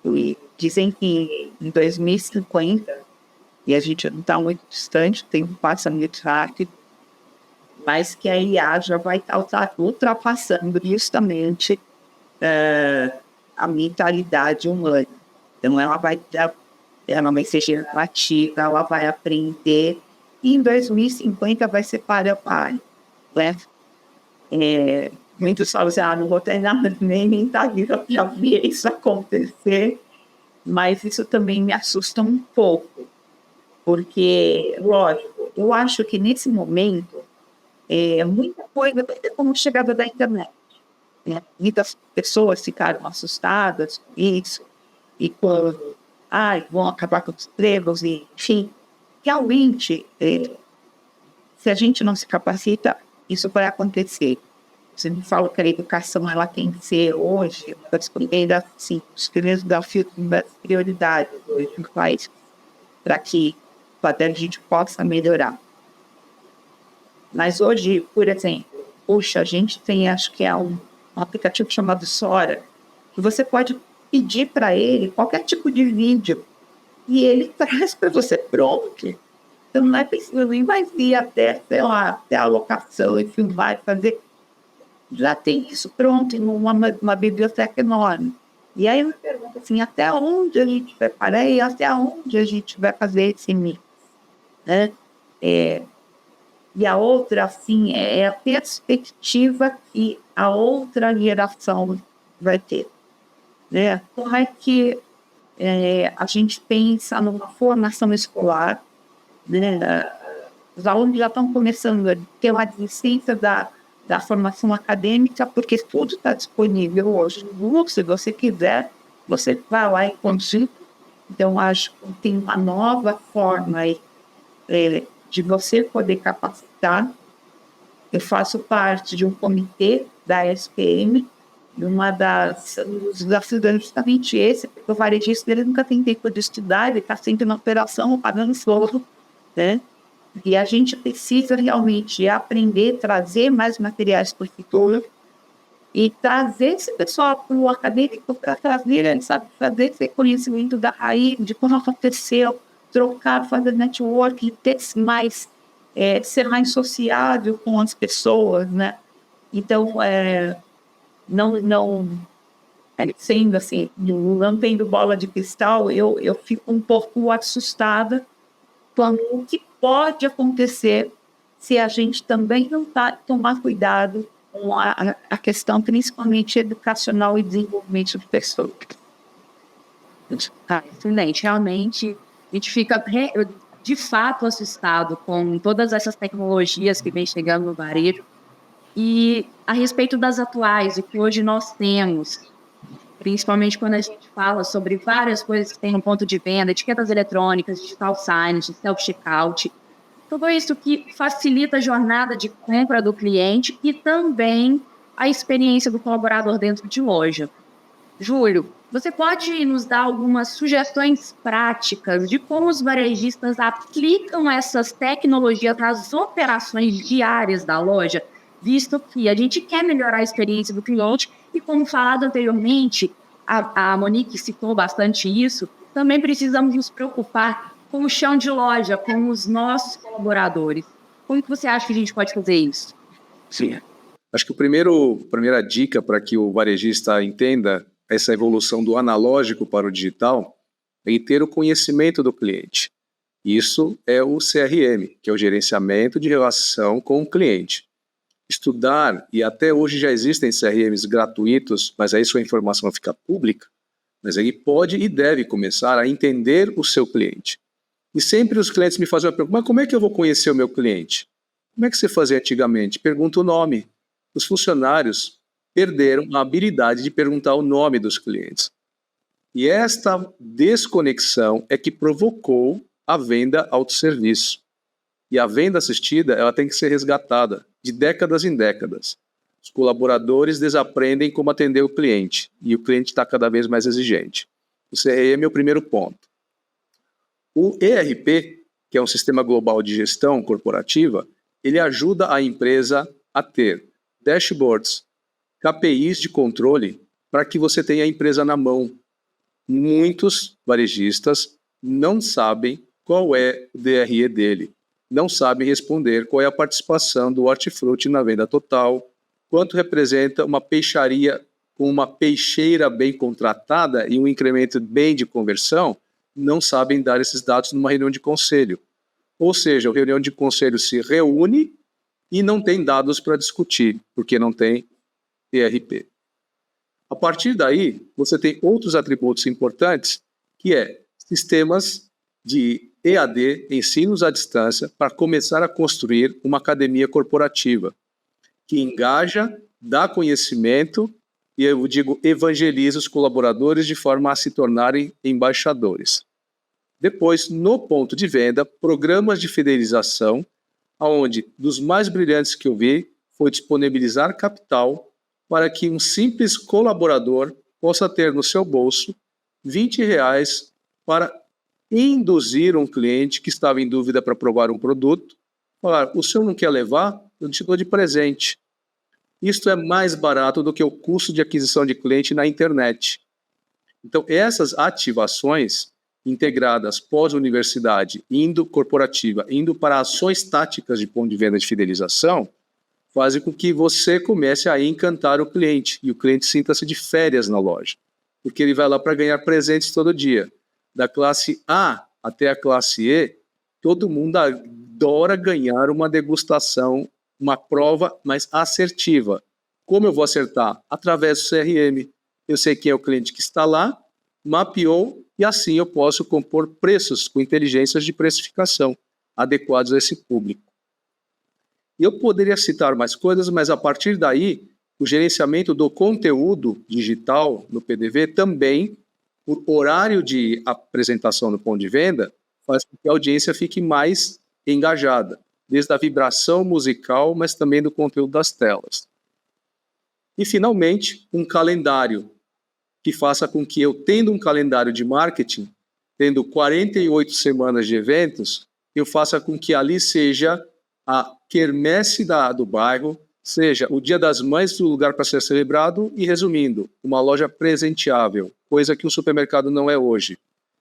e dizem que em 2050, e a gente não está muito distante, o tempo passa muito rápido, mas que a IA já vai estar ultrapassando justamente a mentalidade humana. Então, ela vai ser generativa, ela vai aprender, e em 2050 vai ser para né? Muitos falam assim, não vou ter nada, nem tá viva para ver isso acontecer, mas isso também me assusta um pouco, porque, lógico, eu acho que nesse momento, muita coisa vai ter como chegada da internet, né? Muitas pessoas ficaram assustadas com isso, e quando vão acabar com os empregos, e, enfim, realmente, se a gente não se capacita, isso vai acontecer. Você me fala que a educação ela tem que ser hoje, assim, os primeiros desafios das prioridades hoje no país, para que a gente possa melhorar. Mas hoje, por exemplo, a gente tem, acho que é um aplicativo chamado Sora, que você pode pedir para ele qualquer tipo de vídeo e ele traz para você pronto. Então não é preciso nem vai vir até, sei lá, até a locação e filmar e fazer. Já tem isso pronto em uma biblioteca enorme. E aí eu me pergunto assim, até onde a gente vai parar e até onde a gente vai fazer esse mix, né? E a outra, assim, é a perspectiva que a outra geração vai ter, né? Como é que a gente pensa numa formação escolar, né? Os alunos já estão começando a ter uma desistência da formação acadêmica, porque tudo está disponível hoje no Google. Se você quiser, você vai lá e consulta. Então, acho que tem uma nova forma aí, de você poder capacitar. Eu faço parte de um comitê da SPM, E os desafios dele é justamente esse, porque o varejista ele nunca tem tempo de estudar, ele está sempre na operação, pagando fogo, né? E a gente precisa realmente aprender, trazer mais materiais para o futuro e trazer esse pessoal para o acadêmico para trazer, sabe, fazer esse conhecimento da raiz, de como aconteceu, trocar, fazer networking, ter mais, ser mais sociável com as pessoas, né? Então, não sendo assim, não tendo bola de cristal, eu fico um pouco assustada com o que pode acontecer se a gente também não tomar cuidado com a questão, principalmente educacional e desenvolvimento de pessoas. Excelente. Realmente, a gente fica de fato assustado com todas essas tecnologias que vem chegando no varejo. E a respeito das atuais, o que hoje nós temos, principalmente quando a gente fala sobre várias coisas que tem no ponto de venda, etiquetas eletrônicas, digital signage, self-checkout, tudo isso que facilita a jornada de compra do cliente e também a experiência do colaborador dentro de loja. Júlio, você pode nos dar algumas sugestões práticas de como os varejistas aplicam essas tecnologias nas operações diárias da loja, visto que a gente quer melhorar a experiência do cliente e, como falado anteriormente, a Monique citou bastante isso, também precisamos nos preocupar com o chão de loja, com os nossos colaboradores. Como que você acha que a gente pode fazer isso? Sim. Acho que a primeira dica para que o varejista entenda essa evolução do analógico para o digital é ter o conhecimento do cliente. Isso é o CRM, que é o gerenciamento de relação com o cliente. Estudar, e até hoje já existem CRMs gratuitos, mas aí sua informação fica pública, mas ele pode e deve começar a entender o seu cliente. E sempre os clientes me fazem uma pergunta: mas como é que eu vou conhecer o meu cliente? Como é que você fazia antigamente? Pergunta o nome. Os funcionários perderam a habilidade de perguntar o nome dos clientes. E esta desconexão é que provocou a venda autosserviço. E a venda assistida, ela tem que ser resgatada de décadas em décadas. Os colaboradores desaprendem como atender o cliente e o cliente está cada vez mais exigente. O CRM é o primeiro ponto. O ERP, que é um sistema global de gestão corporativa, ele ajuda a empresa a ter dashboards, KPIs de controle para que você tenha a empresa na mão. Muitos varejistas não sabem qual é o DRE dele, não sabem responder qual é a participação do hortifruti na venda total, quanto representa uma peixaria com uma peixeira bem contratada e um incremento bem de conversão, não sabem dar esses dados numa reunião de conselho. Ou seja, a reunião de conselho se reúne e não tem dados para discutir, porque não tem ERP. A partir daí, você tem outros atributos importantes, que é sistemas de EAD, ensinos à distância, para começar a construir uma academia corporativa, que engaja, dá conhecimento e, eu digo, evangeliza os colaboradores de forma a se tornarem embaixadores. Depois, no ponto de venda, programas de fidelização, onde, dos mais brilhantes que eu vi, foi disponibilizar capital para que um simples colaborador possa ter no seu bolso R$20 para induzir um cliente que estava em dúvida para provar um produto, falar: o senhor não quer levar? Eu te dou de presente. Isto é mais barato do que o custo de aquisição de cliente na internet. Então, essas ativações integradas pós-universidade, corporativa, indo para ações táticas de ponto de venda de fidelização, fazem com que você comece a encantar o cliente e o cliente sinta-se de férias na loja, porque ele vai lá para ganhar presentes todo dia. Da classe A até a classe E, todo mundo adora ganhar uma degustação, uma prova mais assertiva. Como eu vou acertar? Através do CRM. Eu sei quem é o cliente que está lá, mapeou, e assim eu posso compor preços com inteligências de precificação adequados a esse público. Eu poderia citar mais coisas, mas a partir daí, o gerenciamento do conteúdo digital no PDV também, por horário de apresentação no ponto de venda, faz com que a audiência fique mais engajada, desde a vibração musical, mas também do conteúdo das telas. E, finalmente, um calendário que faça com que eu, tendo um calendário de marketing, tendo 48 semanas de eventos, eu faça com que ali seja a quermesse do bairro, seja o Dia das Mães do lugar para ser celebrado e, resumindo, uma loja presenteável, coisa que o supermercado não é hoje.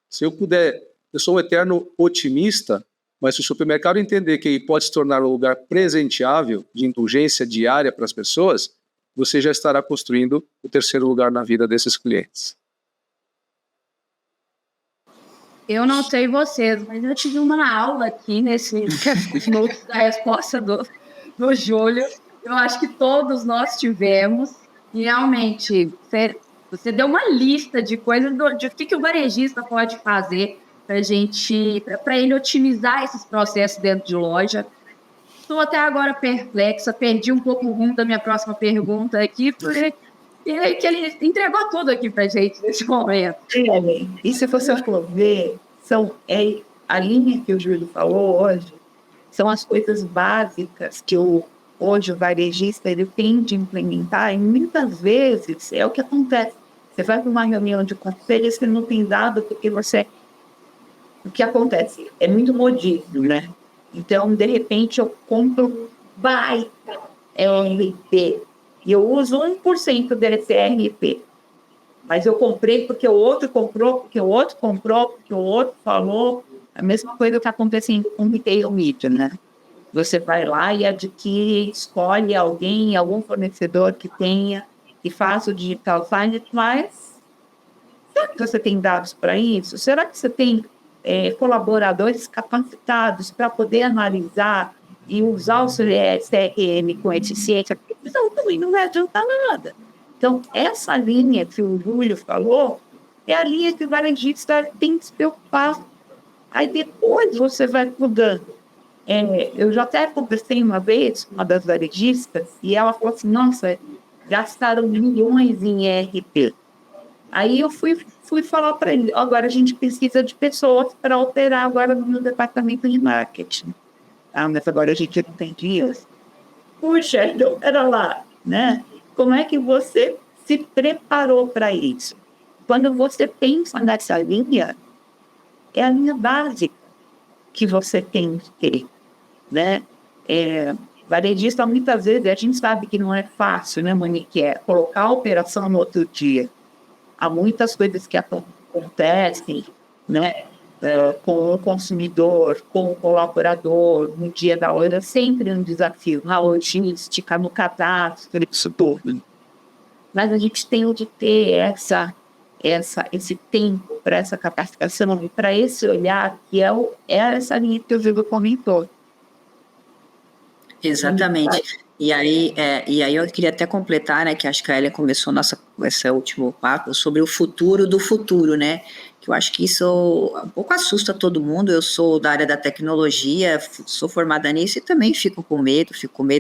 Se eu puder, eu sou um eterno otimista, mas se o supermercado entender que ele pode se tornar um lugar presenteável, de indulgência diária para as pessoas, você já estará construindo o terceiro lugar na vida desses clientes. Eu não sei vocês, mas eu tive uma aula aqui nesse minutos da resposta do Júlio. Eu acho que todos nós tivemos. E realmente, você deu uma lista de coisas de o que o varejista pode fazer para ele otimizar esses processos dentro de loja. Estou até agora perplexa, perdi um pouco o rumo da minha próxima pergunta aqui, porque que ele entregou tudo aqui para a gente nesse momento. E se você for ver, a linha que o Júlio falou hoje, são as coisas básicas que hoje o varejista ele tem de implementar, e muitas vezes é o que acontece. Você vai para uma reunião de conselho e você não tem dado porque o que acontece? É muito modismo, né? Então, de repente, eu compro baita RP e eu uso 1% desse RP. Mas eu comprei porque o outro comprou, porque o outro comprou, porque o outro falou. A mesma coisa que acontece com retail media, né? Você vai lá e adquire, escolhe algum fornecedor que tenha e faça o digital signage, mas será que você tem dados para isso? Será que você tem colaboradores capacitados para poder analisar e usar o CRM com eficiência? Então, também não vai adiantar nada. Então, essa linha que o Júlio falou é a linha que o varejista tem que se preocupar. Aí depois você vai mudando. Eu já até conversei uma vez com uma das varejistas e ela falou assim, nossa, gastaram milhões em ERP. Aí eu fui falar para ele, agora a gente precisa de pessoas para operar agora no departamento de marketing. Mas agora a gente não tem dinheiro. Puxa, então era lá, né? Como é que você se preparou para isso? Quando você pensa nessa linha, é a linha básica que você tem que ter, né? Varejista, muitas vezes, a gente sabe que não é fácil, né, Monique? Colocar a operação no outro dia. Há muitas coisas que acontecem, né? Com o consumidor, com o colaborador, no dia da hora, sempre um desafio, na logística, no cadastro, isso tudo. Mas a gente tem de ter esse tempo para essa capacitação, para esse olhar, que é essa linha que o Vigo comentou. Exatamente. E aí eu queria até completar, né, que acho que a Elia começou esse último papo sobre o futuro do futuro, né, que eu acho que isso um pouco assusta todo mundo. Eu sou da área da tecnologia, sou formada nisso e também fico com medo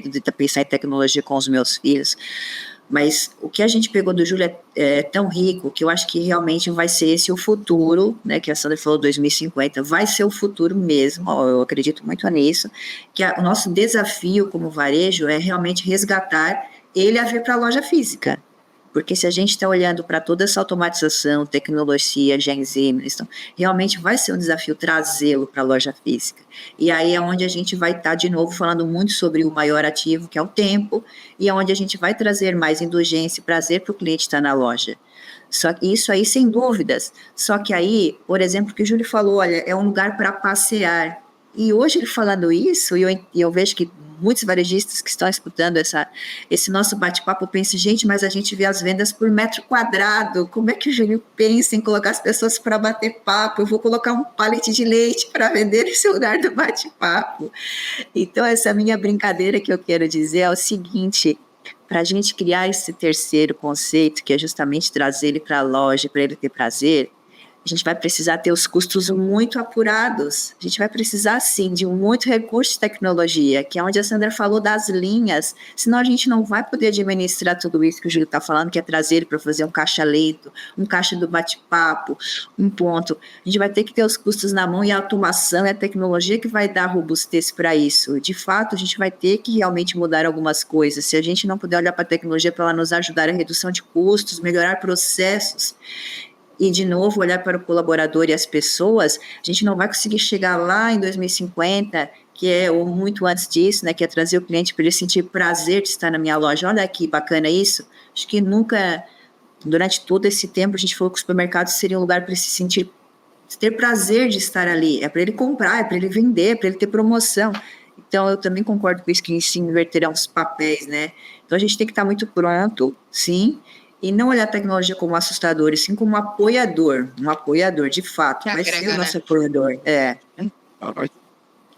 de pensar em tecnologia com os meus filhos. Mas o que a gente pegou do Júlio é tão rico que eu acho que realmente vai ser esse o futuro, né? Que a Sandra falou 2050, vai ser o futuro mesmo, eu acredito muito nisso, que o nosso desafio como varejo é realmente resgatar ele a vir para a loja física. Porque se a gente está olhando para toda essa automatização, tecnologia, Gen Z, realmente vai ser um desafio trazê-lo para a loja física. E aí é onde a gente vai estar, de novo, falando muito sobre o maior ativo, que é o tempo, e é onde a gente vai trazer mais indulgência e prazer para o cliente estar na loja. Só que isso aí, sem dúvidas. Só que aí, por exemplo, o que o Júlio falou, olha, é um lugar para passear. E hoje, ele falando isso, e eu vejo que muitos varejistas que estão escutando esse nosso bate-papo pensam, gente, mas a gente vê as vendas por metro quadrado, como é que o Júlio pensa em colocar as pessoas para bater papo? Eu vou colocar um pallet de leite para vender nesse lugar do bate-papo. Então, essa minha brincadeira que eu quero dizer é o seguinte, para a gente criar esse terceiro conceito, que é justamente trazer ele para a loja, para ele ter prazer, a gente vai precisar ter os custos muito apurados. A gente vai precisar, sim, de muito recurso de tecnologia, que é onde a Sandra falou das linhas, senão a gente não vai poder administrar tudo isso que o Júlio está falando, que é trazer ele para fazer um caixa lento, um caixa do bate-papo, um ponto. A gente vai ter que ter os custos na mão e a automação e a tecnologia que vai dar robustez para isso. De fato, a gente vai ter que realmente mudar algumas coisas. Se a gente não puder olhar para a tecnologia para ela nos ajudar a redução de custos, melhorar processos, e, de novo, olhar para o colaborador e as pessoas, a gente não vai conseguir chegar lá em 2050, que é, ou muito antes disso, né, que é trazer o cliente para ele sentir prazer de estar na minha loja. Olha que bacana isso. Acho que nunca, durante todo esse tempo, a gente falou que o supermercado seria um lugar para ele se sentir, ter prazer de estar ali. É para ele comprar, é para ele vender, é para ele ter promoção. Então, eu também concordo com isso, que se inverterão os papéis, né? Então, a gente tem que estar muito pronto, sim, e não olhar a tecnologia como assustador, e sim como um apoiador, de fato, Que vai agrega, ser o nosso né? apoiador,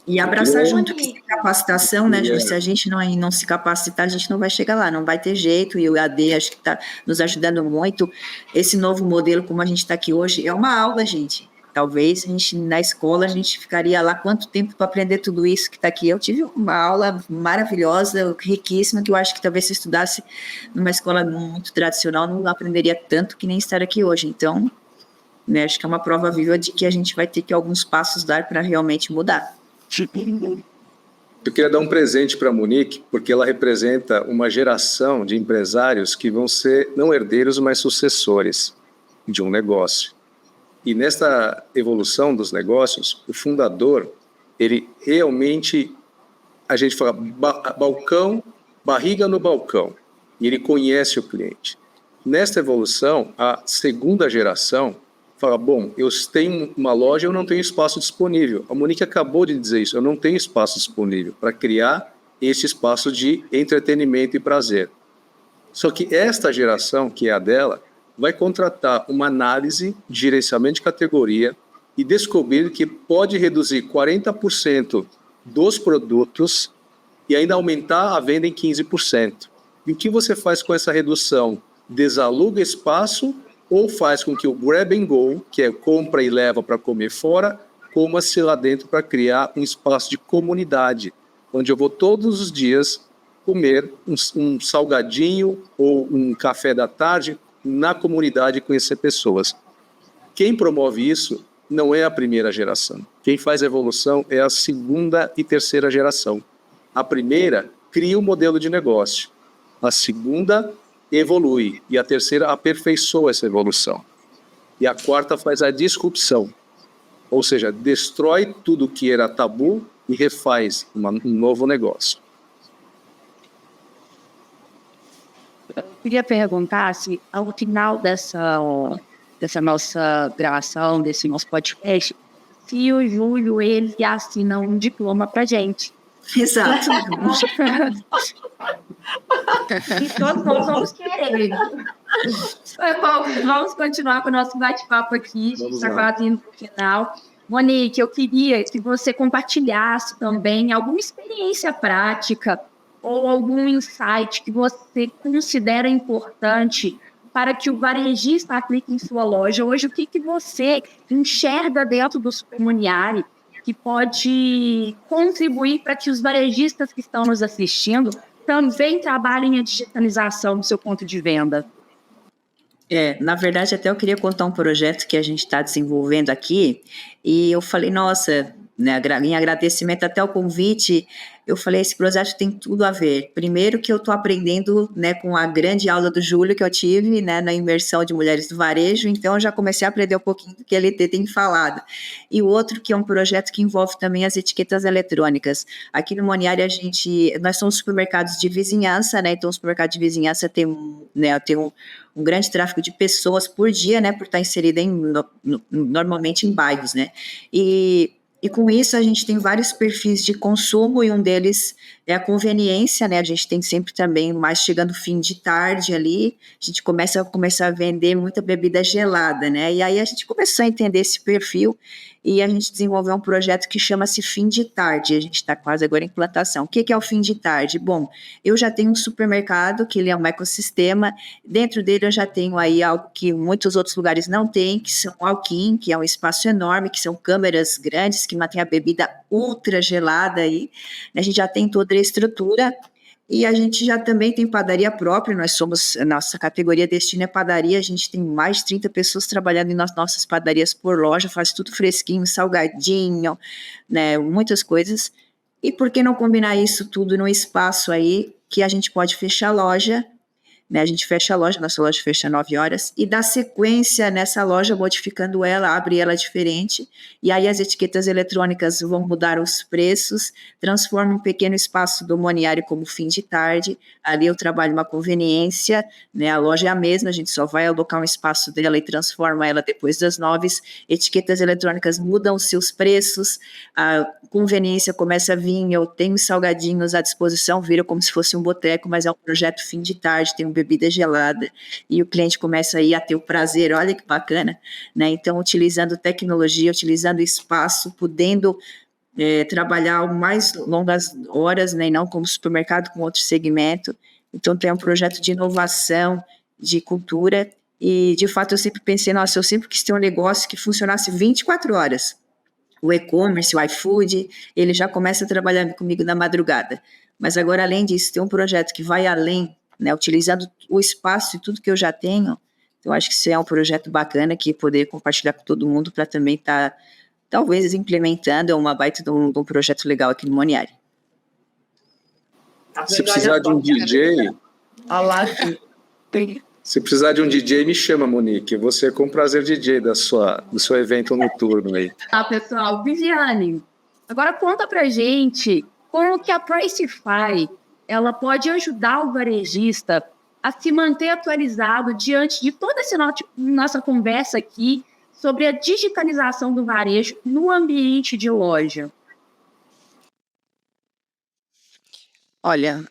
E abraçar junto que capacitação, né, Ju? Se a gente não se capacitar, a gente não vai chegar lá, não vai ter jeito, e o EAD acho que está nos ajudando muito. Esse novo modelo, como a gente está aqui hoje, é uma aula, gente. Talvez a gente, na escola, a gente ficaria lá quanto tempo para aprender tudo isso que está aqui. Eu tive uma aula maravilhosa, riquíssima, que eu acho que talvez se estudasse numa escola muito tradicional, não aprenderia tanto que nem estar aqui hoje. Então, né, acho que é uma prova viva de que a gente vai ter que alguns passos dar para realmente mudar. Eu queria dar um presente para a Monique, porque ela representa uma geração de empresários que vão ser não herdeiros, mas sucessores de um negócio. E nesta evolução dos negócios, o fundador, ele realmente, a gente fala balcão, barriga no balcão, e ele conhece o cliente. Nesta evolução, a segunda geração fala, bom, eu tenho uma loja, eu não tenho espaço disponível. A Monique acabou de dizer isso, eu não tenho espaço disponível para criar esse espaço de entretenimento e prazer. Só que esta geração, que é a dela, vai contratar uma análise de gerenciamento de categoria e descobrir que pode reduzir 40% dos produtos e ainda aumentar a venda em 15%. E o que você faz com essa redução? Desaluga espaço ou faz com que o grab and go, que é compra e leva para comer fora, coma-se lá dentro para criar um espaço de comunidade, onde eu vou todos os dias comer um salgadinho ou um café da tarde na comunidade e conhecer pessoas. Quem promove isso não é a primeira geração. Quem faz a evolução é a segunda e terceira geração. A primeira cria um modelo de negócio. A segunda evolui. E a terceira aperfeiçoa essa evolução. E a quarta faz a disrupção. Ou seja, destrói tudo que era tabu e refaz um novo negócio. Eu queria perguntar se, ao final dessa nossa gravação, desse nosso podcast, se o Júlio, ele assina um diploma pra gente. Exato. E todos nós vamos querer. Vamos continuar com o nosso bate-papo aqui, a gente está quase indo para o final. Monique, eu queria que você compartilhasse também alguma experiência prática ou algum insight que você considera importante para que o varejista aplique em sua loja. Hoje, o que você enxerga dentro do Supermuniari que pode contribuir para que os varejistas que estão nos assistindo também trabalhem a digitalização do seu ponto de venda? Na verdade, até eu queria contar um projeto que a gente está desenvolvendo aqui, e eu falei, nossa, né, em agradecimento até ao convite, eu falei, esse projeto tem tudo a ver. Primeiro que eu estou aprendendo, né, com a grande aula do Júlio que eu tive, né, na imersão de mulheres do varejo, então eu já comecei a aprender um pouquinho do que ele tem falado. E o outro que é um projeto que envolve também as etiquetas eletrônicas. Aqui no Moniari nós somos supermercados de vizinhança, né, então o supermercado de vizinhança tem um grande tráfego de pessoas por dia, né, por estar inserida normalmente em bairros, né, e com isso a gente tem vários perfis de consumo e um deles é a conveniência, né? A gente tem sempre também, mais chegando fim de tarde ali, a gente começa a vender muita bebida gelada, né? E aí a gente começou a entender esse perfil e a gente desenvolveu um projeto que chama-se Fim de Tarde. A gente está quase agora em implantação. O que é o Fim de Tarde? Bom, eu já tenho um supermercado, que ele é um ecossistema, dentro dele eu já tenho aí algo que muitos outros lugares não têm, que são walk-in, que é um espaço enorme, que são câmeras grandes, que mantém a bebida ultra gelada aí. A gente já tem toda a estrutura. E a gente já também tem padaria própria, nossa categoria destino é padaria, a gente tem mais de 30 pessoas trabalhando nas nossas padarias por loja, faz tudo fresquinho, salgadinho, né, muitas coisas. E por que não combinar isso tudo num espaço aí que a gente pode fechar a loja, né, a gente fecha a loja, nossa loja fecha 9 horas, e dá sequência nessa loja, modificando ela, abre ela diferente, e aí as etiquetas eletrônicas vão mudar os preços, transforma um pequeno espaço do Moniari como Fim de Tarde, ali eu trabalho uma conveniência, né, a loja é a mesma, a gente só vai alocar um espaço dela e transforma ela depois das 9, etiquetas eletrônicas mudam os seus preços, a conveniência começa a vir, eu tenho salgadinhos à disposição, vira como se fosse um boteco, mas é um projeto Fim de Tarde, tem um bebida gelada, e o cliente começa aí a ter o prazer, olha que bacana, né? Então, utilizando tecnologia, utilizando espaço, podendo trabalhar mais longas horas, né? E não como supermercado, com outro segmento. Então, tem um projeto de inovação, de cultura, e, de fato, eu sempre pensei, nossa, eu sempre quis ter um negócio que funcionasse 24 horas. O e-commerce, o iFood, ele já começa a trabalhar comigo na madrugada. Mas agora, além disso, tem um projeto que vai além, né, utilizando o espaço e tudo que eu já tenho, eu acho que isso é um projeto bacana que poder compartilhar com todo mundo para também estar, talvez, implementando uma baita de um projeto legal aqui no Moniari. Se precisar de um DJ, se precisar de um DJ, me chama, Monique. Você com prazer DJ do seu evento noturno aí. Pessoal, Viviane, agora conta pra gente como que a Pricefy ela pode ajudar o varejista a se manter atualizado diante de toda essa nossa conversa aqui sobre a digitalização do varejo no ambiente de loja. Olha,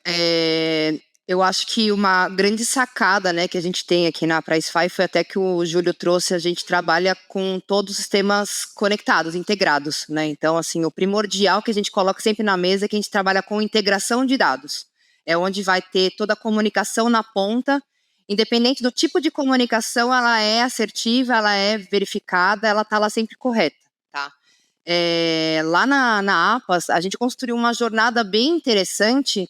eu acho que uma grande sacada, né, que a gente tem aqui na Pricefy foi até que o Júlio trouxe, a gente trabalha com todos os sistemas conectados, integrados, né? Então, assim, o primordial que a gente coloca sempre na mesa é que a gente trabalha com integração de dados. É onde vai ter toda a comunicação na ponta, independente do tipo de comunicação, ela é assertiva, ela é verificada, ela está lá sempre correta, tá? Lá na APAS, a gente construiu uma jornada bem interessante,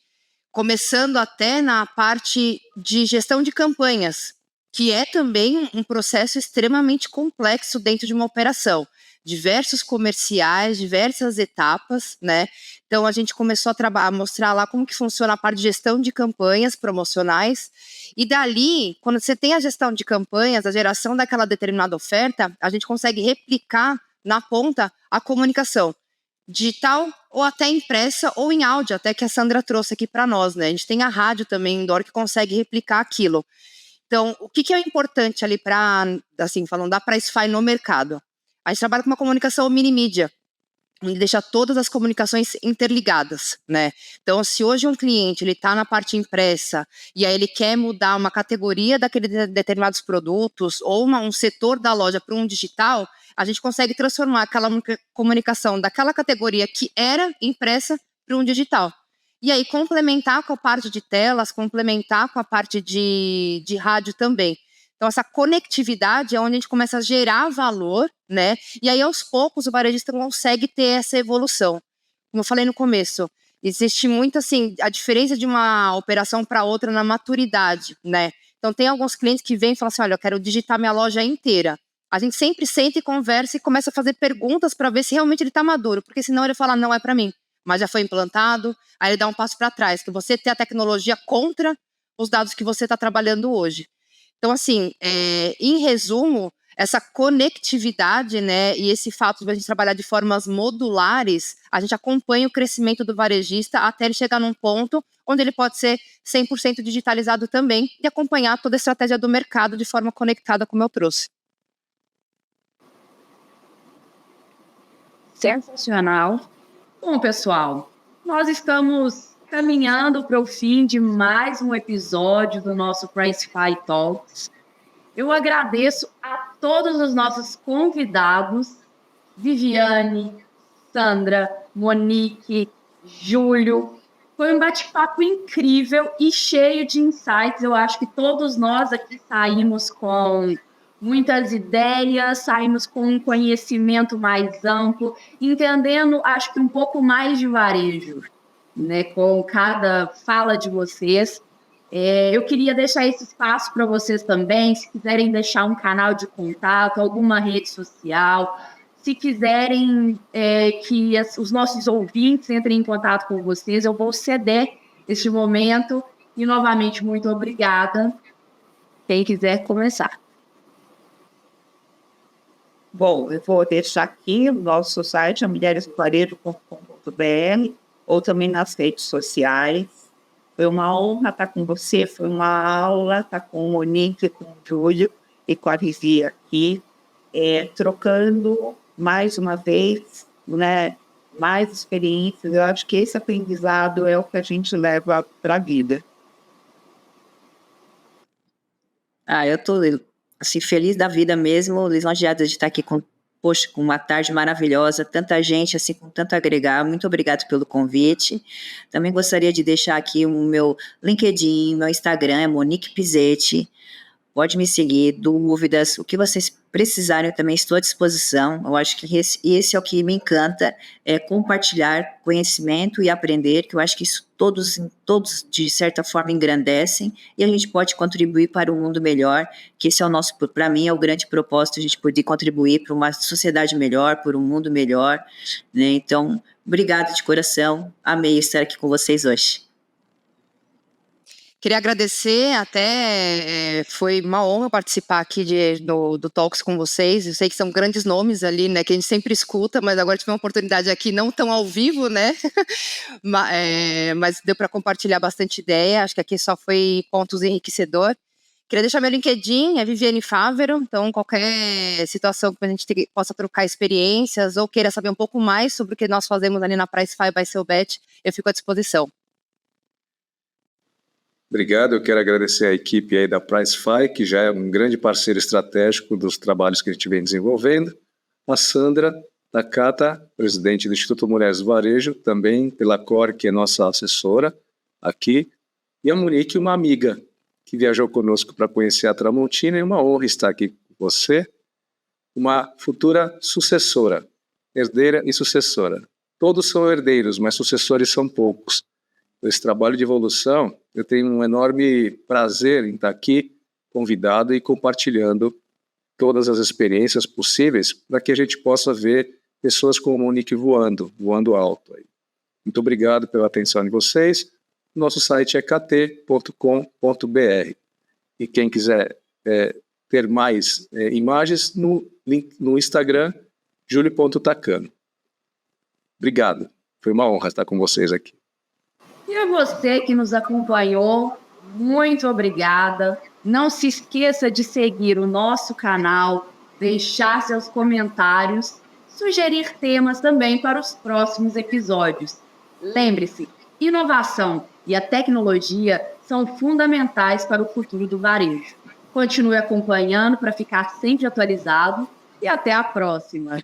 começando até na parte de gestão de campanhas, que é também um processo extremamente complexo dentro de uma operação. Diversos comerciais, diversas etapas, né? Então, a gente começou a mostrar lá como que funciona a parte de gestão de campanhas promocionais, e dali, quando você tem a gestão de campanhas, a geração daquela determinada oferta, a gente consegue replicar na ponta a comunicação digital ou até impressa ou em áudio, até que a Sandra trouxe aqui para nós, né? A gente tem a rádio também indoor que consegue replicar aquilo. Então, o que é importante ali para, assim, falando da Pricefy no mercado? A gente trabalha com uma comunicação mini-mídia, onde deixa todas as comunicações interligadas, né? Então, se hoje um cliente ele está na parte impressa e aí ele quer mudar uma categoria daqueles determinados produtos ou um setor da loja para um digital, a gente consegue transformar aquela comunicação daquela categoria que era impressa para um digital. E aí complementar com a parte de telas, complementar com a parte de rádio também. Então, essa conectividade é onde a gente começa a gerar valor, né? E aí, aos poucos, o varejista consegue ter essa evolução. Como eu falei no começo, existe muito, assim, a diferença de uma operação para outra na maturidade, né? Então, tem alguns clientes que vêm e falam assim, olha, eu quero digitar minha loja inteira. A gente sempre senta e conversa e começa a fazer perguntas para ver se realmente ele está maduro, porque senão ele fala, não é para mim, mas já foi implantado, aí ele dá um passo para trás, que você ter a tecnologia contra os dados que você está trabalhando hoje. Então, assim, em resumo, essa conectividade, né, e esse fato de a gente trabalhar de formas modulares, a gente acompanha o crescimento do varejista até ele chegar num ponto onde ele pode ser 100% digitalizado também e acompanhar toda a estratégia do mercado de forma conectada, como eu trouxe. Sensacional. Bom, pessoal, nós estamos caminhando para o fim de mais um episódio do nosso Pricefy Talks. Eu agradeço a todos os nossos convidados Viviane, Sandra, Monique, Júlio. Foi um bate-papo incrível e cheio de insights. Eu acho que todos nós aqui saímos com muitas ideias, saímos com um conhecimento mais amplo, entendendo, acho que um pouco mais de varejo, né, com cada fala de vocês. Eu queria deixar esse espaço para vocês também, se quiserem deixar um canal de contato, alguma rede social, se quiserem que os nossos ouvintes entrem em contato com vocês, eu vou ceder este momento. E, novamente, muito obrigada. Quem quiser começar. Bom, eu vou deixar aqui o nosso site, mulheresdovarejo.com.br, ou também nas redes sociais. Foi uma honra estar com você, foi uma aula estar com o Monique, com o Júlio e com a Vivi aqui, trocando mais uma vez, né, mais experiências. Eu acho que esse aprendizado é o que a gente leva para a vida. Eu estou assim, feliz da vida mesmo, lisonjeada de estar aqui com uma tarde maravilhosa, tanta gente, assim, com tanto a agregar. Muito obrigado pelo convite. Também gostaria de deixar aqui o meu LinkedIn, meu Instagram é Monique Pizzetti. Pode me seguir, dúvidas, o que vocês precisarem, eu também estou à disposição. Eu acho que esse é o que me encanta, é compartilhar conhecimento e aprender, que eu acho que isso todos, de certa forma, engrandecem, e a gente pode contribuir para um mundo melhor, que esse é o nosso, para mim, é o grande propósito, a gente poder contribuir para uma sociedade melhor, para um mundo melhor, né? Então, obrigado de coração, amei estar aqui com vocês hoje. Queria agradecer, foi uma honra participar aqui do Talks com vocês. Eu sei que são grandes nomes ali, né, que a gente sempre escuta, mas agora tive uma oportunidade aqui, não tão ao vivo, né, mas deu para compartilhar bastante ideia. Acho que aqui só foi pontos enriquecedor. Queria deixar meu LinkedIn, é Viviane Fávero, então qualquer situação que a gente possa trocar experiências ou queira saber um pouco mais sobre o que nós fazemos ali na Pricefy by Selbet, eu fico à disposição. Obrigado, eu quero agradecer a equipe aí da Pricefy, que já é um grande parceiro estratégico dos trabalhos que a gente vem desenvolvendo. A Sandra Takata, presidente do Instituto Mulheres do Varejo, também pela Cor, que é nossa assessora aqui. E a Monique, uma amiga que viajou conosco para conhecer a Tramontina, e uma honra estar aqui com você, uma futura sucessora, herdeira e sucessora. Todos são herdeiros, mas sucessores são poucos. Esse trabalho de evolução, eu tenho um enorme prazer em estar aqui convidado e compartilhando todas as experiências possíveis para que a gente possa ver pessoas como a Monique voando alto. Muito obrigado pela atenção de vocês. Nosso site é kt.com.br e quem quiser ter mais imagens no Instagram, julio.tacano. Obrigado, foi uma honra estar com vocês aqui. E a você que nos acompanhou, muito obrigada. Não se esqueça de seguir o nosso canal, deixar seus comentários, sugerir temas também para os próximos episódios. Lembre-se, inovação e a tecnologia são fundamentais para o futuro do varejo. Continue acompanhando para ficar sempre atualizado e até a próxima.